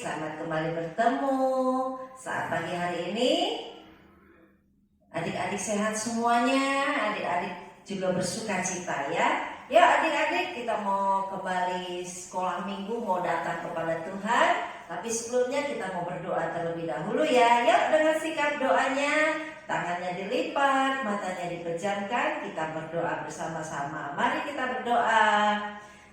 selamat kembali bertemu saat pagi hari ini. Adik-adik sehat semuanya, adik-adik juga bersuka cita ya. Ya adik-adik, kita mau kembali sekolah minggu, mau datang kepada Tuhan. Tapi sebelumnya kita mau berdoa terlebih dahulu ya. Yuk dengan sikap doanya, tangannya dilipat, matanya dipejamkan, kita berdoa bersama-sama. Mari kita berdoa.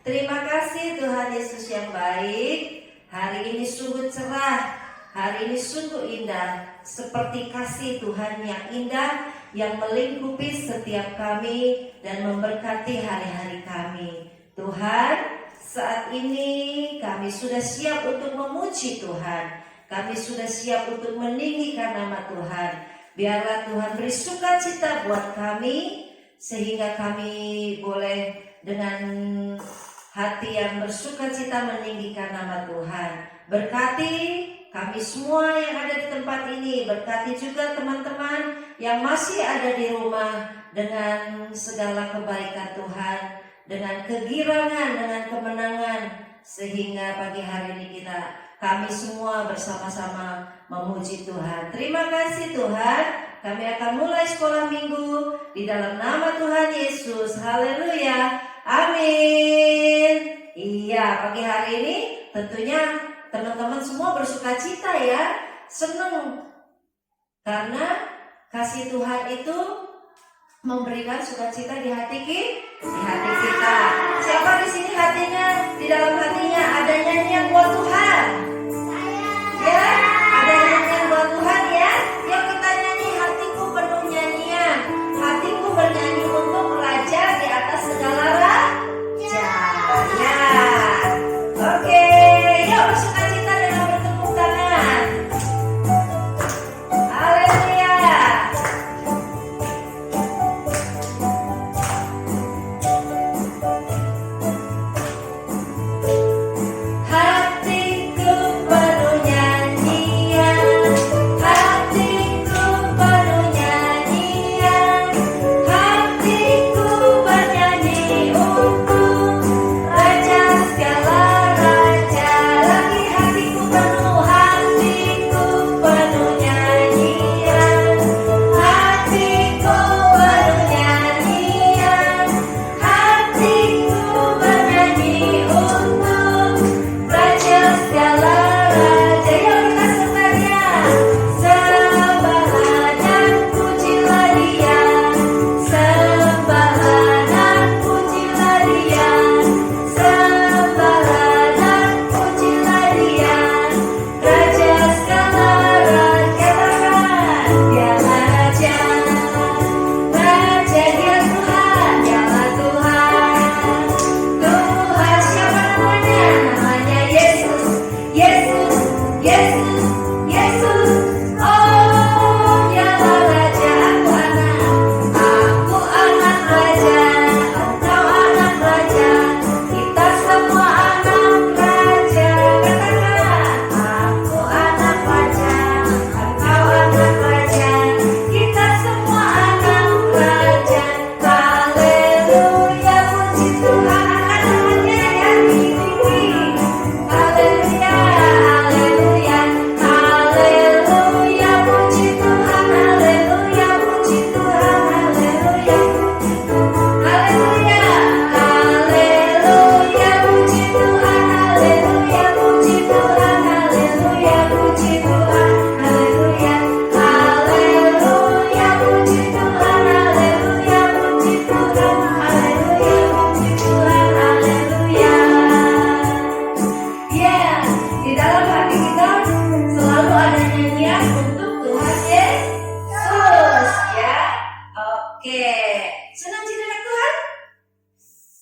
Terima kasih Tuhan Yesus yang baik. Hari ini sungguh cerah, hari ini sungguh indah. Seperti kasih Tuhan yang indah yang melingkupi setiap kami dan memberkati hari-hari kami. Tuhan, saat ini kami sudah siap untuk memuji Tuhan. Kami sudah siap untuk meninggikan nama Tuhan. Biarlah Tuhan beri sukacita buat kami, sehingga kami boleh dengan hati yang bersukacita meninggikan nama Tuhan. Berkati kami semua yang ada di tempat ini. Berkati juga teman-teman yang masih ada di rumah dengan segala kebaikan Tuhan, dengan kegirangan, dengan kemenangan, sehingga pagi hari ini kami semua bersama-sama memuji Tuhan. Terima kasih Tuhan. Kami akan mulai sekolah minggu di dalam nama Tuhan Yesus. Haleluya. Amin. Iya, pagi hari ini tentunya teman-teman semua bersuka cita ya. Senang karena kasih Tuhan itu memberikan sukacita di hati kita. Siapa di sini hatinya, di dalam hatinya ada nyanyian buat Tuhan? Ya, ada nyanyian buat Tuhan ya. Yuk kita nyanyi, hatiku penuh nyanyian. Hatiku bernyanyi untuk Raja di atas segala raja. Ya. Oke, yuk bersuka cita dengan bertepuk tangan. Haleluya. Hatiku penuh nyanyian, hatiku penuh nyanyian, hatiku bernyanyi untuk Raja segala raja. Lagi hatiku penuh nyanyian, hatiku penuh nyanyian, hatiku bernyanyi untuk Raja segala raja. Yuk kita sebenarnya sembahlah dan pujilah Dia, sembahlah dan pujilah Dia, sembahlah dan pujilah Dia, Raja segala raja. Katakan, Dialah Raja, Raja Dia Tuhan, Dialah Tuhan. Tuhan siapa namanya? Namanya Yesus, Yesus, Yesus, Yesus. Oh, Dialah Raja, aku anak Raja, engkau anak Raja, kita semua anak Raja. Katakan, aku anak Raja, engkau anak Raja, kita semua anak Raja. Haleluya, puji Tuhan. Angkat tangannya yang tinggi. Haleluya, haleluya, haleluya, puji Tuhan. Haleluya, puji Tuhan. Haleluya, haleluya, haleluya, puji Tuhan. Haleluya, puji Tuhan. Haleluya, puji Tuhan. Haleluya, haleluya, puji Tuhan. Haleluya, puji Tuhan. Haleluya, puji Tuhan. Haleluya. Ya, di dalam hati kita selalu ada nyanyian untuk Tuhan Yesus ya. Oke, senang dengan Tuhan?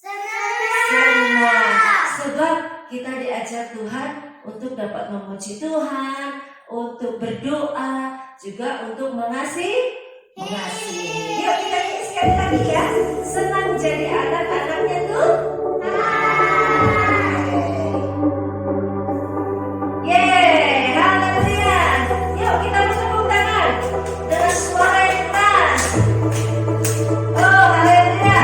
Senang, sebab kita diajar Tuhan untuk dapat memuji Tuhan, untuk berdoa, juga untuk mengasihi. Yuk kita nyanyi sekali lagi ya. Senang jadi anak-anaknya Tuhan. Yeay, haleluya. Yuk kita bertepuk tangan dengan suara yang keras. Oh, haleluya.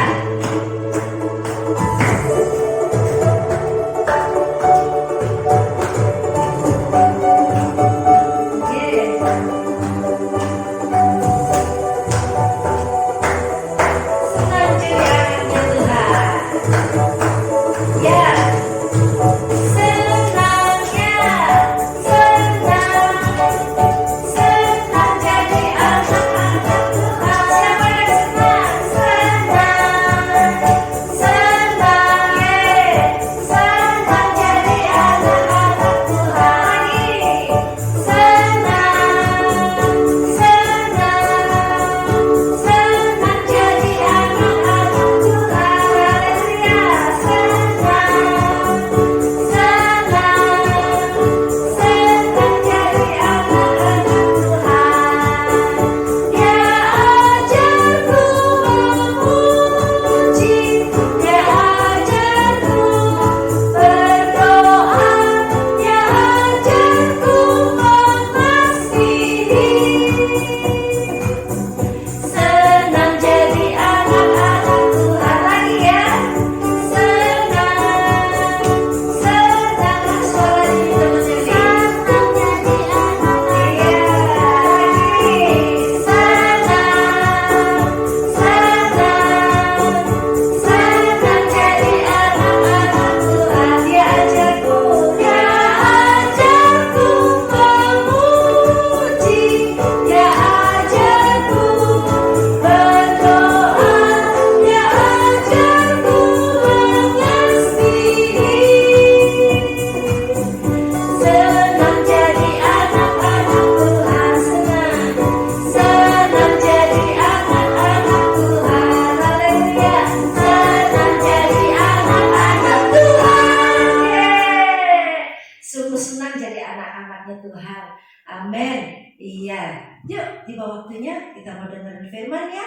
berkatnya Tuhan. Amin. Iya. Yuk, tiba waktunya kita mau dengerin firman ya.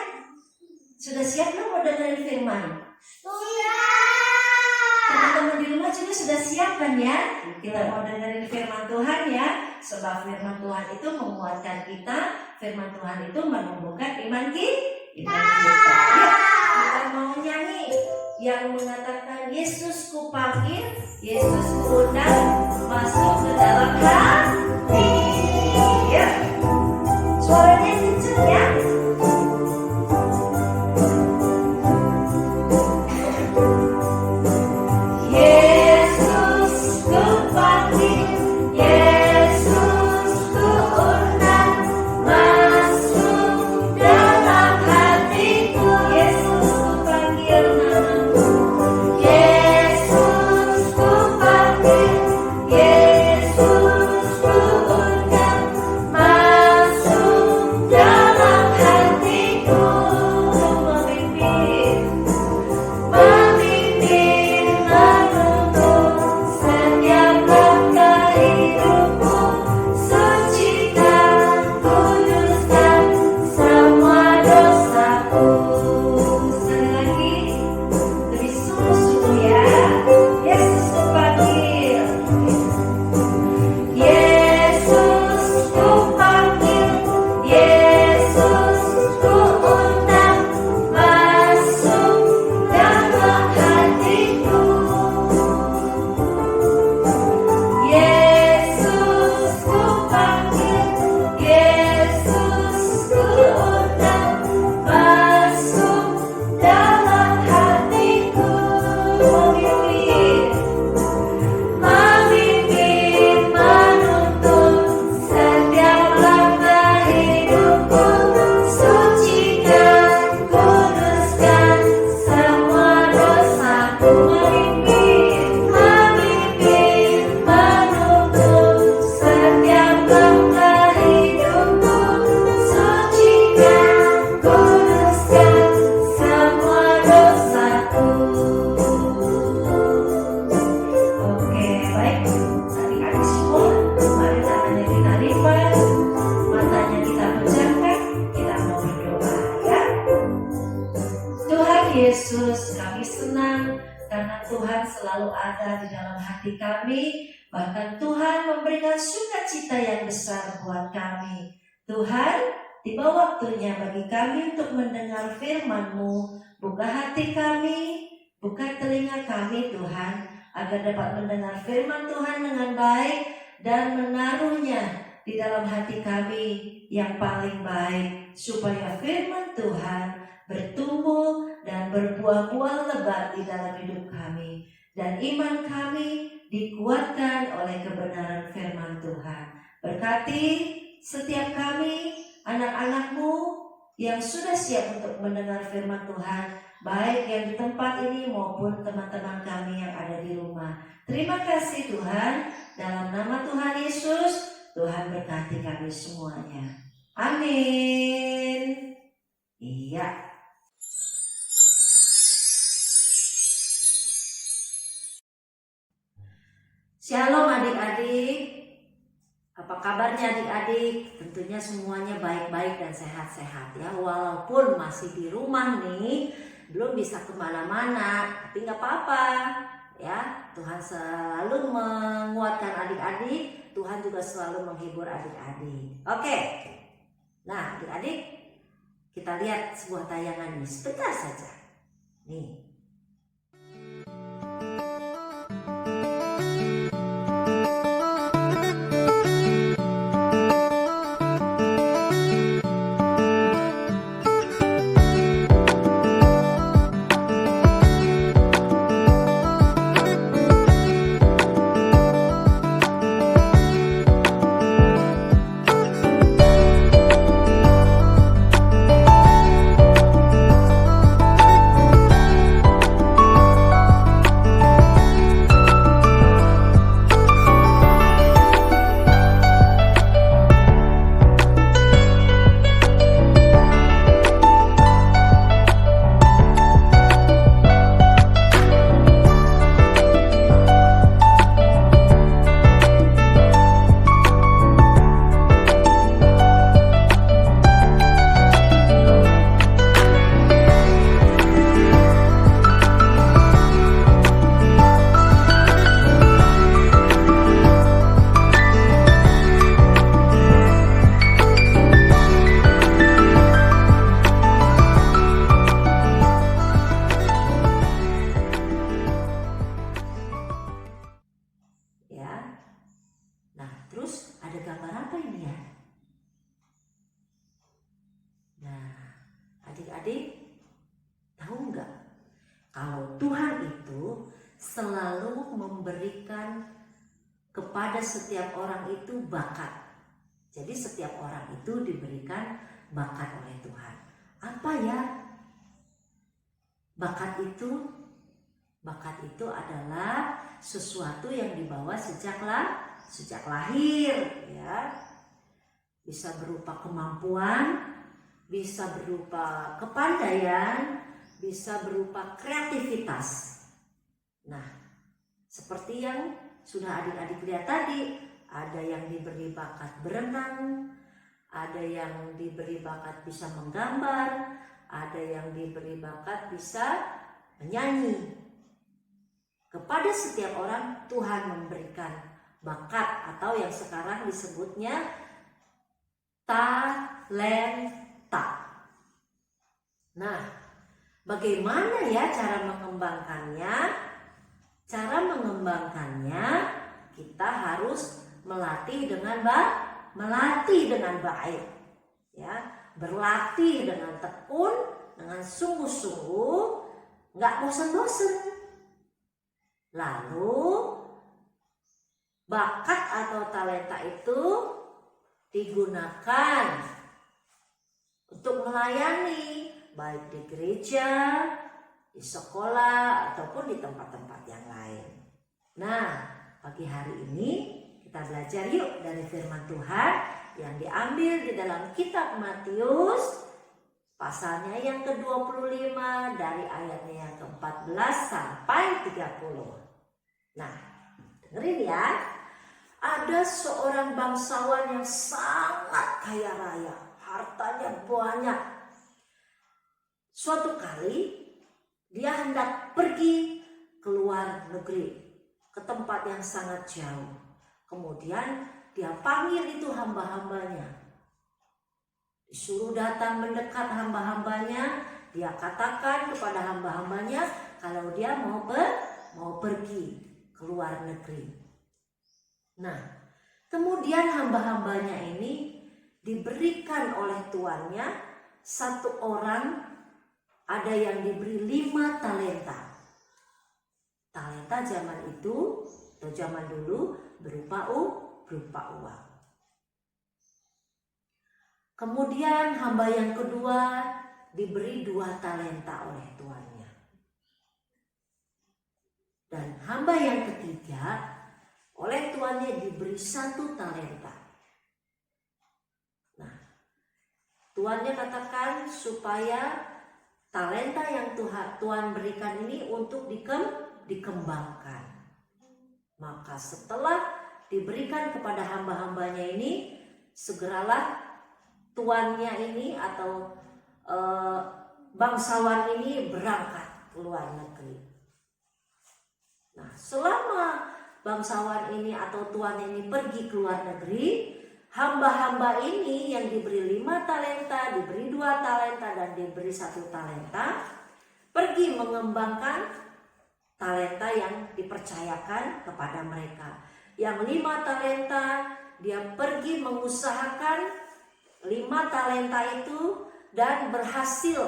Sudah siap belum mau dengerin firman? Sudah. Teman-teman di rumah juga sudah siap kan ya? Kita mau dengerin firman Tuhan ya. Sebab firman Tuhan itu menguatkan kita. Firman Tuhan itu menumbuhkan iman kita. Yuk, kita mau nyanyi yang mengatakan Yesus ku panggil, Yesus ku undang, masuk ke dalam hati. Ya, suaranya kenceng ya. Yesus ku panggil, Yesus ku undang, masuk dalam hatiku. Yesus ku panggil namamu, Yesus ku panggil, Yesus ku undang, masuk dalam hatiku. Memimpin, menuntun setiap langkah hidupku, sucikan, kuduskan semua dosaku. Sekali lagi, lebih sungguh-sungguh ya. Yesus ku panggil, Yesus ku panggil, Yesus ku undang, masuk dalam hatiku. Yesus ku panggil, Yesus ku undang, masuk dalam hatiku. Memimpin, menuntun setiap langkah hidupku, sucikan, kuduskan semua dosaku. Memimpin, menuntun setiap langkah hidupku, sucikan, kuduskan semua dosaku. Oke, baik. Adik-adik semua, mari tangannya kita lipat, matanya kita pejamkan, kita mau berdoa ya. Tuhan Yesus, kami senang karena Tuhan selalu ada di dalam hati kami. Bahkan Tuhan memberikan sukacita yang besar buat kami. Tuhan, tiba waktunya bagi kami untuk mendengar firman-Mu. Buka hati kami, buka telinga kami Tuhan, agar dapat mendengar firman Tuhan dengan baik dan menaruhnya di dalam hati kami yang paling baik, supaya firman Tuhan bertumbuh dan berbuah-buah lebat di dalam hidup kami, dan iman kami dikuatkan oleh kebenaran firman Tuhan. Berkati setiap kami, anak-anak-Mu yang sudah siap untuk mendengar firman Tuhan, baik yang di tempat ini maupun teman-teman kami yang ada di rumah. Terima kasih Tuhan, dalam nama Tuhan Yesus, Tuhan berkati kami semuanya. Amin. Iya. Shalom adik-adik. Apa kabarnya adik-adik? Tentunya semuanya baik-baik dan sehat-sehat ya. Walaupun masih di rumah nih, belum bisa kemana-mana, tapi nggak apa-apa ya. Tuhan selalu menguatkan adik-adik. Tuhan juga selalu menghibur adik-adik. Oke. Nah adik-adik, kita lihat sebuah tayangan ini sebentar saja. Nih. gambar apa ini ya? Nah, adik-adik tahu nggak? Kalau Tuhan itu selalu memberikan kepada setiap orang itu bakat. Jadi setiap orang itu diberikan bakat oleh Tuhan. Apa ya bakat itu? Bakat itu adalah sesuatu yang dibawa sejak lahir, ya. Bisa berupa kemampuan, bisa berupa kepandaian, bisa berupa kreativitas. Nah, seperti yang sudah adik-adik lihat tadi, ada yang diberi bakat berenang, ada yang diberi bakat bisa menggambar, ada yang diberi bakat bisa menyanyi. Kepada setiap orang Tuhan memberikan bakat atau yang sekarang disebutnya talenta. Nah, bagaimana ya cara mengembangkannya? Cara mengembangkannya kita harus melatih dengan baik, ya, berlatih dengan tekun, dengan sungguh-sungguh, nggak bosan-bosan. Lalu bakat atau talenta itu digunakan untuk melayani baik di gereja, di sekolah, ataupun di tempat-tempat yang lain. Nah, pagi hari ini kita belajar yuk dari firman Tuhan yang diambil di dalam kitab Matius pasalnya yang ke-25 dari ayatnya yang ke-14 sampai 30. Nah, dengerin ya. Ada seorang bangsawan yang sangat kaya raya, hartanya banyak. Suatu kali dia hendak pergi ke luar negeri, ke tempat yang sangat jauh. Kemudian dia panggil itu hamba-hambanya. Disuruh datang mendekat hamba-hambanya. Dia katakan kepada hamba-hambanya kalau dia mau pergi ke luar negeri. Nah, kemudian hamba-hambanya ini diberikan oleh tuannya satu orang, ada yang diberi 5 talenta. Talenta zaman itu atau zaman dulu berupa uang. Kemudian hamba yang kedua diberi 2 talenta oleh tuannya. Dan hamba yang ketiga oleh tuannya diberi 1 talenta. Nah, tuannya katakan supaya talenta yang Tuhan berikan ini untuk dikembangkan. Maka setelah diberikan kepada hamba-hambanya ini, segeralah tuannya ini atau bangsawan ini berangkat ke luar negeri. Nah, selama bangsawan ini atau tuan ini pergi ke luar negeri, hamba-hamba ini yang diberi 5 talenta, diberi 2 talenta dan diberi 1 talenta, pergi mengembangkan talenta yang dipercayakan kepada mereka. Yang 5 talenta dia pergi mengusahakan 5 talenta itu dan berhasil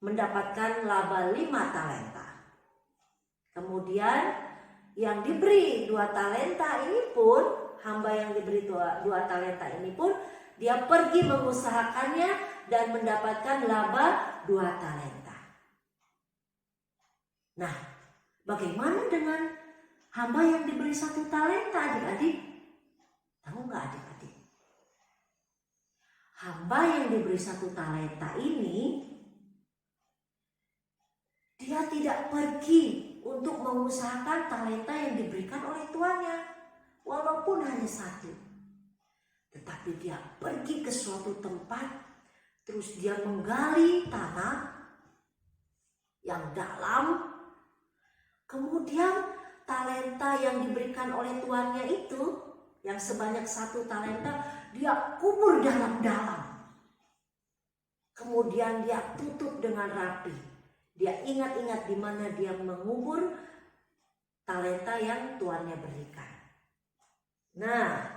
mendapatkan laba 5 talenta. Kemudian yang diberi 2 talenta ini pun, hamba yang diberi 2 talenta ini pun, dia pergi mengusahakannya dan mendapatkan laba 2 talenta. Nah, bagaimana dengan hamba yang diberi 1 talenta, adik-adik? Tahu nggak adik-adik? Hamba yang diberi 1 talenta ini, dia tidak pergi untuk mengusahakan talenta yang diberikan oleh tuannya, walaupun hanya 1. Tetapi dia pergi ke suatu tempat, terus dia menggali tanah yang dalam. Kemudian talenta yang diberikan oleh tuannya itu, yang sebanyak 1 talenta, dia kubur dalam-dalam. Kemudian dia tutup dengan rapi. Dia ingat-ingat di mana dia mengubur talenta yang tuannya berikan. Nah,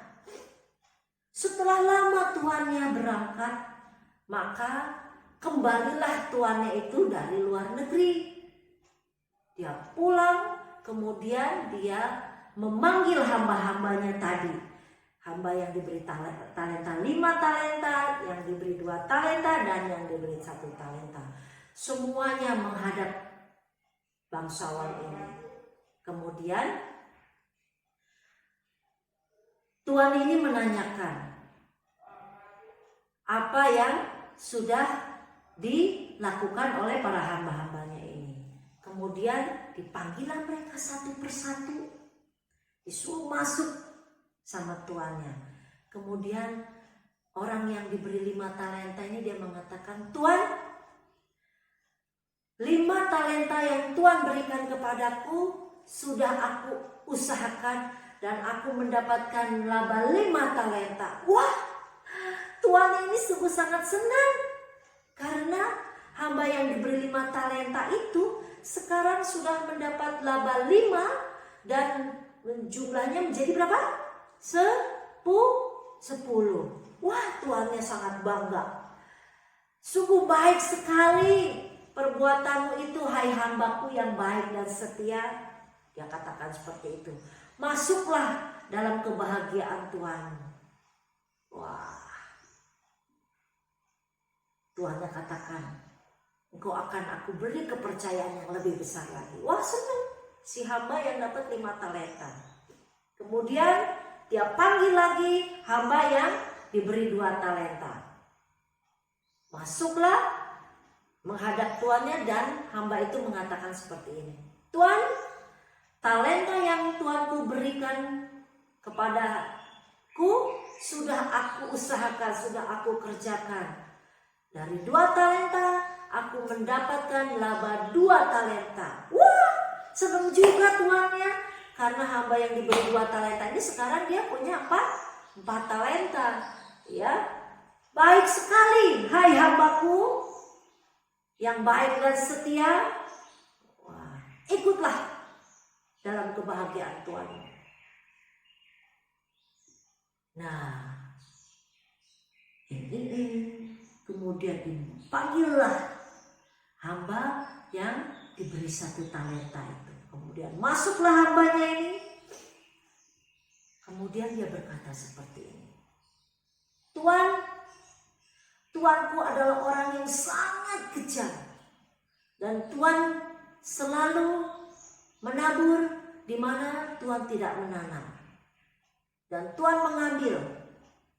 setelah lama tuannya berangkat, maka kembalilah tuannya itu dari luar negeri. Dia pulang, kemudian dia memanggil hamba-hambanya tadi. Hamba yang diberi talenta 5 talenta, yang diberi 2 talenta, dan yang diberi 1 talenta. Semuanya menghadap bangsawan ini. Kemudian tuan ini menanyakan apa yang sudah dilakukan oleh para hamba-hambanya ini. Kemudian dipanggillah mereka satu persatu, disuruh masuk sama tuannya. Kemudian orang yang diberi 5 talenta ini dia mengatakan, "Tuan, 5 talenta yang Tuan berikan kepadaku sudah aku usahakan dan aku mendapatkan laba 5 talenta." Wah, tuan ini sungguh sangat senang karena hamba yang diberi 5 talenta itu sekarang sudah mendapat laba 5 dan jumlahnya menjadi berapa? 10. Wah, tuannya sangat bangga. "Sungguh baik sekali perbuatanmu itu, hai hambaku yang baik dan setia." Dia katakan seperti itu. "Masuklah dalam kebahagiaan Tuhan." Wah, tuannya katakan, "Engkau akan aku beri kepercayaan yang lebih besar lagi." Wah, senang si hamba yang dapat 5 talenta. Kemudian dia panggil lagi hamba yang diberi 2 talenta. Masuklah menghadap tuannya dan hamba itu mengatakan seperti ini, "Tuan, talenta yang tuanku berikan kepadaku sudah aku usahakan, sudah aku kerjakan. Dari 2 talenta aku mendapatkan laba 2 talenta." Wah, senang juga tuannya. Karena hamba yang diberi 2 talenta ini sekarang dia punya 4 talenta. Ya, "Baik sekali, hai hambaku yang baik dan setia." Wah, ikutlah dalam kebahagiaan Tuhan. Nah, ini kemudian dipanggillah hamba yang diberi 1 talenta itu. Kemudian masuklah hambanya ini. Kemudian dia berkata seperti ini, "Tuan, tuanku adalah orang yang sangat kejam. Dan Tuan selalu menabur di mana Tuan tidak menanam. Dan Tuan mengambil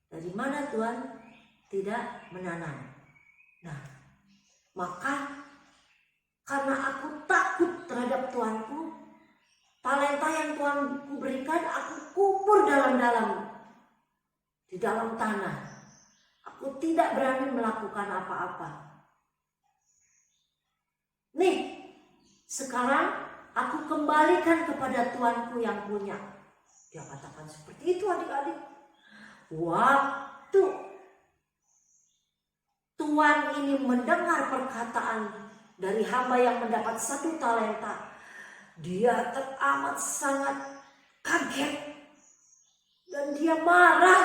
dari mana Tuan tidak menanam. Nah, maka karena aku takut terhadap tuanku, talenta yang Tuanku berikan aku kubur dalam-dalam di dalam tanah. Aku tidak berani melakukan apa-apa. Nih, sekarang aku kembalikan kepada tuanku yang punya." Dia katakan seperti itu, adik-adik. Waktu tuan ini mendengar perkataan dari hamba yang mendapat 1 talenta, dia teramat sangat kaget dan dia marah.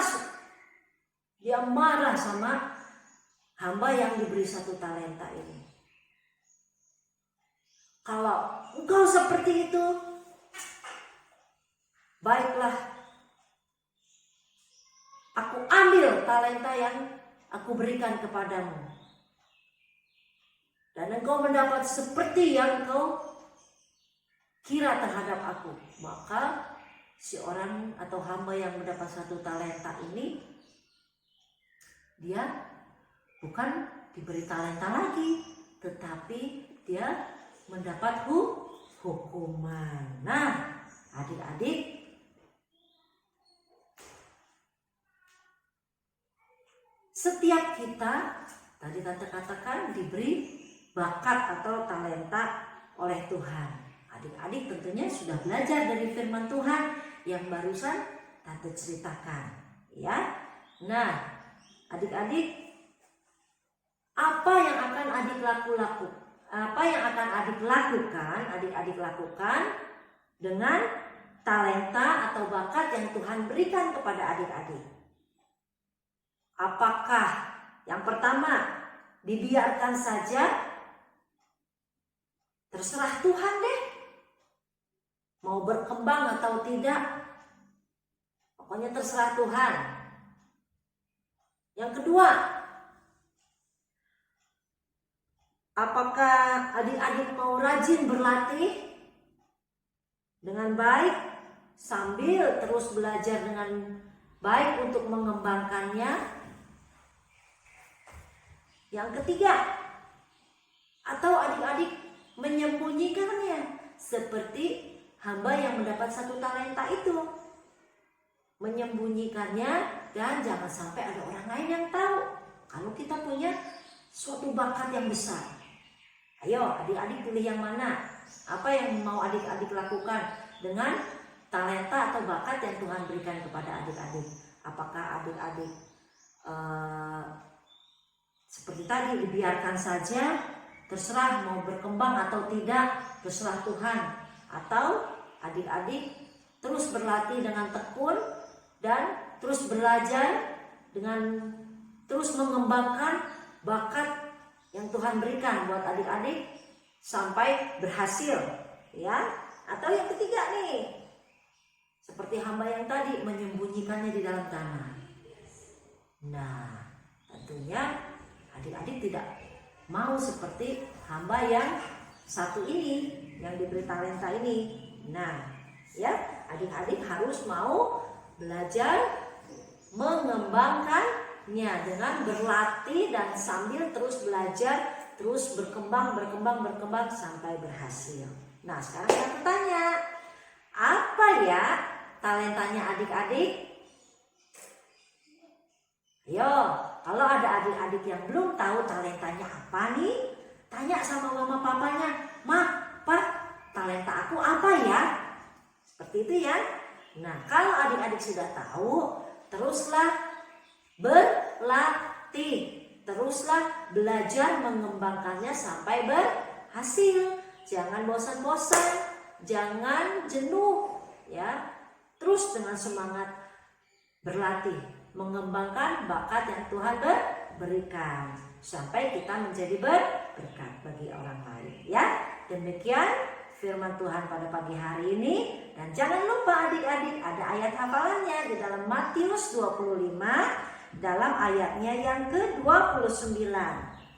Dia marah sama hamba yang diberi 1 talenta ini. "Kalau engkau seperti itu, baiklah, aku ambil talenta yang aku berikan kepadamu. Dan engkau mendapat seperti yang engkau kira terhadap aku." Maka si orang atau hamba yang mendapat 1 talenta ini, dia bukan diberi talenta lagi, tetapi dia mendapat hukuman. Nah, adik-adik, setiap kita, tadi Tante katakan, diberi bakat atau talenta oleh Tuhan. Adik-adik tentunya sudah belajar dari firman Tuhan yang barusan Tante ceritakan, ya. Nah, adik-adik, apa yang akan adik lakukan dengan talenta atau bakat bakat yang Tuhan berikan kepada adik-adik. Apakah yang pertama dibiarkan saja? Terserah Tuhan deh. Mau berkembang atau tidak, pokoknya terserah Tuhan. Yang kedua, apakah adik-adik mau rajin berlatih dengan baik sambil terus belajar dengan baik untuk mengembangkannya? Yang ketiga, atau adik-adik menyembunyikannya seperti hamba yang mendapat 1 talenta itu, menyembunyikannya dan jangan sampai ada orang lain yang tahu kalau kita punya suatu bakat yang besar. Ayo adik-adik pilih yang mana? Apa yang mau adik-adik lakukan dengan talenta atau bakat yang Tuhan berikan kepada adik-adik? Apakah adik-adik seperti tadi dibiarkan saja, terserah mau berkembang atau tidak, terserah Tuhan? Atau adik-adik terus berlatih dengan tekun dan terus belajar dengan terus mengembangkan bakat yang Tuhan berikan buat adik-adik sampai berhasil, ya? Atau yang ketiga nih, seperti hamba yang tadi, menyembunyikannya di dalam tanah. Nah, tentunya adik-adik tidak mau seperti hamba yang satu ini, yang diberi talenta ini. Nah, ya, adik-adik harus mau belajar mengembangkannya dengan berlatih dan sambil terus belajar, terus berkembang sampai berhasil. Nah, sekarang saya bertanya, apa ya talentanya adik-adik? Ayo, kalau ada adik-adik yang belum tahu talentanya apa nih, tanya sama mama papanya, "Ma, Pak, talenta aku apa ya?" Seperti itu ya. Nah, kalau adik-adik sudah tahu, teruslah berlatih, teruslah belajar mengembangkannya sampai berhasil. Jangan bosan-bosan, jangan jenuh, ya. Terus dengan semangat berlatih, mengembangkan bakat yang Tuhan berikan sampai kita menjadi berkat bagi orang lain, ya. Demikian firman Tuhan pada pagi hari ini, dan jangan lupa adik-adik ada ayat hafalannya di dalam Matius 25 dalam ayatnya yang ke-29.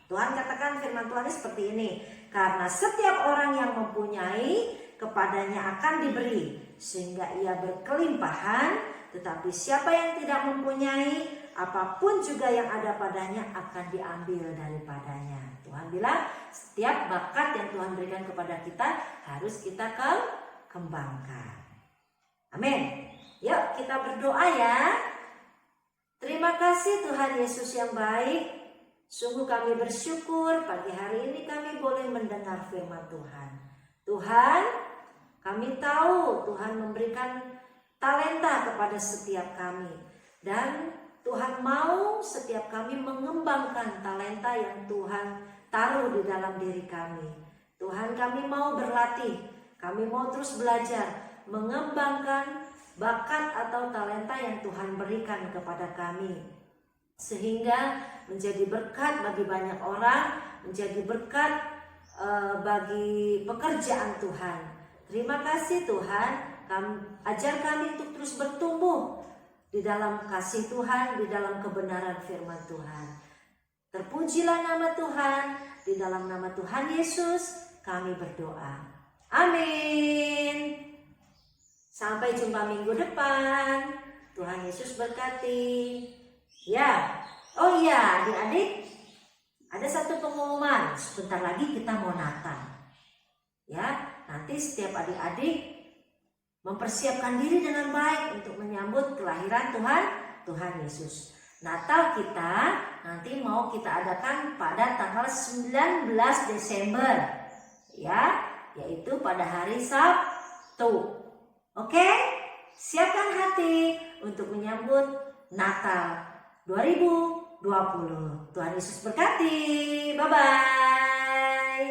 Tuhan katakan firman Tuhan seperti ini, "Karena setiap orang yang mempunyai, kepadanya akan diberi, sehingga ia berkelimpahan. Tetapi siapa yang tidak mempunyai, apapun juga yang ada padanya akan diambil daripadanya." Tuhan bilang setiap bakat yang Tuhan berikan kepada kita harus kita kembangkan. Amin. Yuk kita berdoa ya. Terima kasih Tuhan Yesus yang baik. Sungguh kami bersyukur pagi hari ini kami boleh mendengar firman Tuhan. Tuhan, kami tahu Tuhan memberikan talenta kepada setiap kami, dan Tuhan mau setiap kami mengembangkan talenta yang Tuhan taruh di dalam diri kami. Tuhan, kami mau berlatih, kami mau terus belajar mengembangkan bakat atau talenta yang Tuhan berikan kepada kami, sehingga menjadi berkat bagi banyak orang, menjadi berkat bagi pekerjaan Tuhan. Terima kasih Tuhan, ajar kami untuk terus bertumbuh di dalam kasih Tuhan, di dalam kebenaran firman Tuhan. Terpujilah nama Tuhan, di dalam nama Tuhan Yesus kami berdoa. Amin. Sampai jumpa minggu depan. Tuhan Yesus berkati. Ya, oh iya adik-adik, ada satu pengumuman. Sebentar lagi kita mau Natal. Ya, nanti setiap adik-adik mempersiapkan diri dengan baik untuk menyambut kelahiran Tuhan Yesus. Natal kita nanti mau kita adakan pada tanggal 19 Desember. Ya, yaitu pada hari Sabtu. Oke? Siapkan hati untuk menyambut Natal 2020. Tuhan Yesus berkati. Bye-bye.